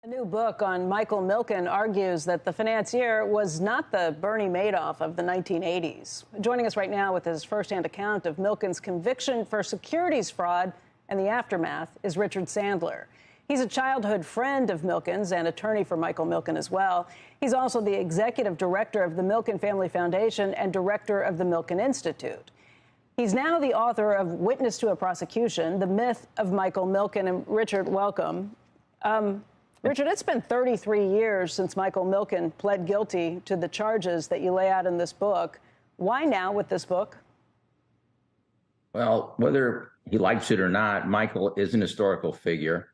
A new book on Michael Milken argues that the financier was not the Bernie Madoff of the 1980s. Joining us right now with his firsthand account of Milken's conviction for securities fraud and the aftermath is Richard Sandler. He's a childhood friend of Milken's and attorney for Michael Milken as well. He's also the executive director of the Milken Family Foundation and director of the Milken Institute. He's now the author of Witness to a Prosecution, The Myth of Michael Milken. And Richard, welcome. Richard, it's been 33 years since Michael Milken pled guilty to the charges that you lay out in this book. Why now with this book? Well, whether he likes it or not, Michael is an historical figure,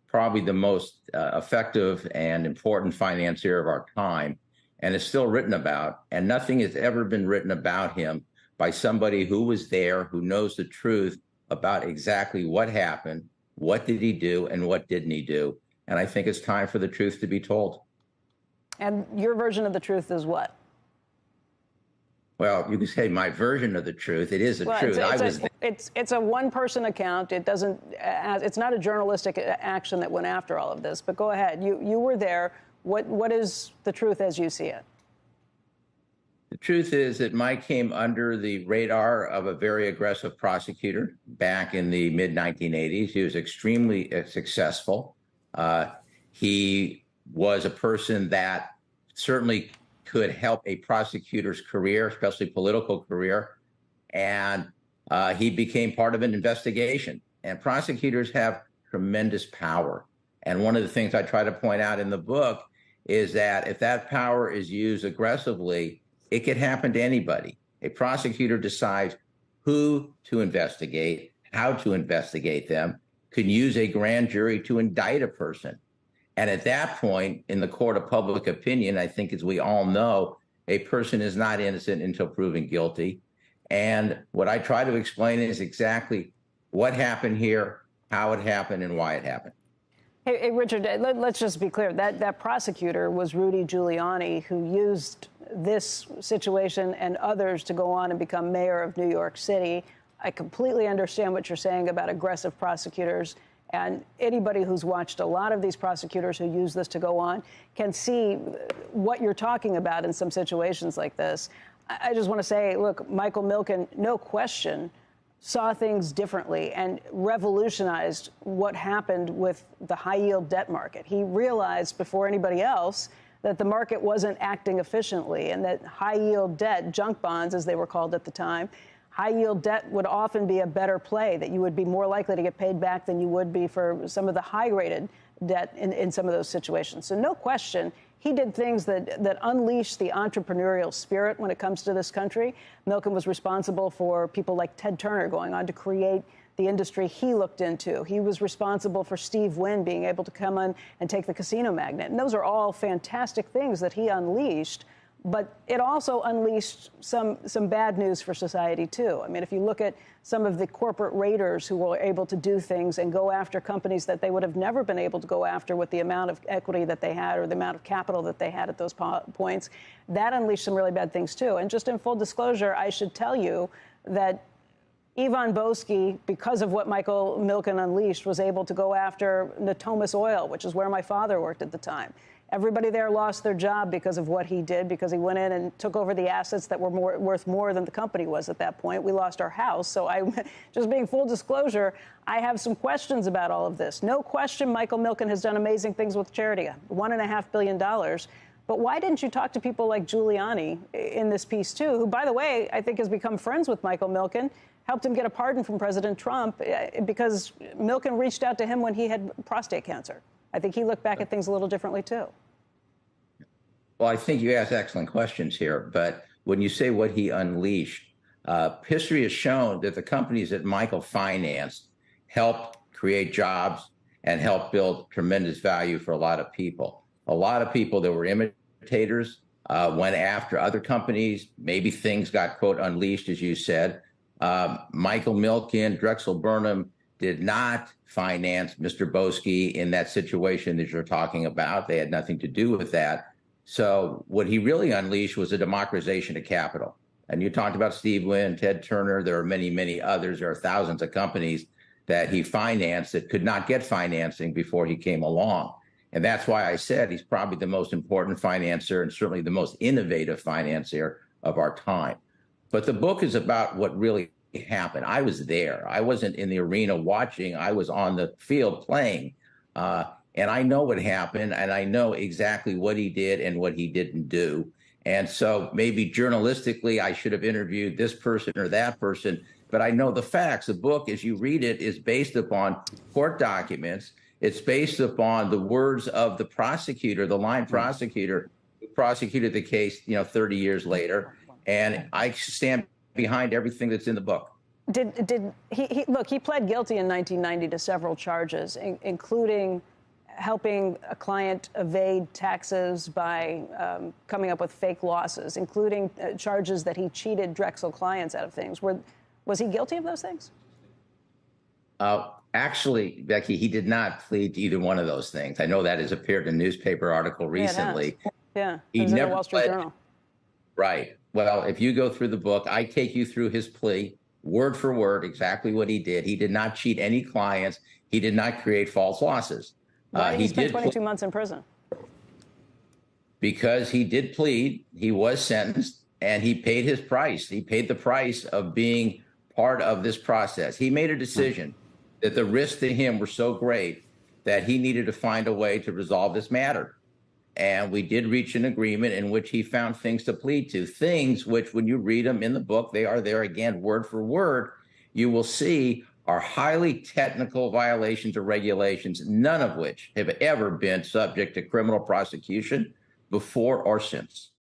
probably the most effective and important financier of our time, and is still written about. And nothing has ever been written about him by somebody who was there, who knows the truth about exactly what happened, what did he do, and what didn't he do. And I think it's time for the truth to be told. And your version of the truth is what? Well, you can say my version of the truth. It is the truth. It's a one-person account. It doesn't. It's not a journalistic action that went after all of this. But go ahead. You were there. What is the truth as you see it? The truth is that Mike came under the radar of a very aggressive prosecutor back in the mid-1980s. He was extremely successful. He was a person that certainly could help a prosecutor's career, especially political career. And he became part of an investigation. And prosecutors have tremendous power. And one of the things I try to point out in the book is that if that power is used aggressively, it could happen to anybody. A prosecutor decides who to investigate, how to investigate them, could use a grand jury to indict a person. And at that point, in the court of public opinion, I think, as we all know, a person is not innocent until proven guilty. And what I try to explain is exactly what happened here, how it happened, and why it happened. Hey, Richard, let's just be clear. That prosecutor was Rudy Giuliani, who used this situation and others to go on and become mayor of New York City. I completely understand what you're saying about aggressive prosecutors, and anybody who's watched a lot of these prosecutors who use this to go on can see what you're talking about in some situations like this. I just want to say, look, Michael Milken, no question, saw things differently and revolutionized what happened with the high-yield debt market. He realized before anybody else that the market wasn't acting efficiently and that high-yield debt, junk bonds as they were called at the time, high-yield debt would often be a better play, that you would be more likely to get paid back than you would be for some of the high-rated debt in some of those situations. So no question, he did things that unleashed the entrepreneurial spirit when it comes to this country. Milken was responsible for people like Ted Turner going on to create the industry he looked into. He was responsible for Steve Wynn being able to come on and take the casino magnate. And those are all fantastic things that he unleashed. But it also unleashed some bad news for society, too. I mean, if you look at some of the corporate raiders who were able to do things and go after companies that they would have never been able to go after with the amount of equity that they had or the amount of capital that they had at those points, that unleashed some really bad things, too. And just in full disclosure, I should tell you that Ivan Boesky, because of what Michael Milken unleashed, was able to go after Natomas Oil, which is where my father worked at the time. Everybody there lost their job because of what he did, because he went in and took over the assets that were worth more than the company was at that point. We lost our house. So just being full disclosure, I have some questions about all of this. No question Michael Milken has done amazing things with charity, $1.5 billion. But why didn't you talk to people like Giuliani in this piece, too, who, by the way, I think has become friends with Michael Milken, helped him get a pardon from President Trump because Milken reached out to him when he had prostate cancer. I think he looked back at things a little differently, too. Well, I think you asked excellent questions here. But when you say what he unleashed, history has shown that the companies that Michael financed helped create jobs and helped build tremendous value for a lot of people. A lot of people that were imitators went after other companies. Maybe things got, quote, unleashed, as you said. Michael Milken, Drexel Burnham did not finance Mr. Boesky in that situation that you're talking about. They had nothing to do with that. So what he really unleashed was a democratization of capital. And you talked about Steve Wynn, Ted Turner. There are many, many others. There are thousands of companies that he financed that could not get financing before he came along. And that's why I said he's probably the most important financier and certainly the most innovative financier of our time. But the book is about what really happened. I was there. I wasn't in the arena watching. I was on the field playing. And I know what happened, and I know exactly what he did and what he didn't do. And so maybe journalistically, I should have interviewed this person or that person, but I know the facts. The book, as you read it, is based upon court documents. It's based upon the words of the prosecutor, the line prosecutor who prosecuted the case, 30 years later. And I stand behind everything that's in the book. Did he look, he pled guilty in 1990 to several charges, including helping a client evade taxes by coming up with fake losses, including charges that he cheated Drexel clients out of things. Was he guilty of those things? Actually, Becky, he did not plead to either one of those things. I know that has appeared in a newspaper article recently. Yeah, he never never in the Wall Street Journal. Right. Well, if you go through the book, I take you through his plea, word for word, exactly what he did. He did not cheat any clients. He did not create false losses. Why did he spend 22 months in prison? Because he did plead, he was sentenced, and he paid his price. He paid the price of being part of this process. He made a decision that the risks to him were so great that he needed to find a way to resolve this matter. And we did reach an agreement in which he found things to plead to, things which, when you read them in the book, they are there again, word for word, you will see are highly technical violations of regulations, none of which have ever been subject to criminal prosecution before or since.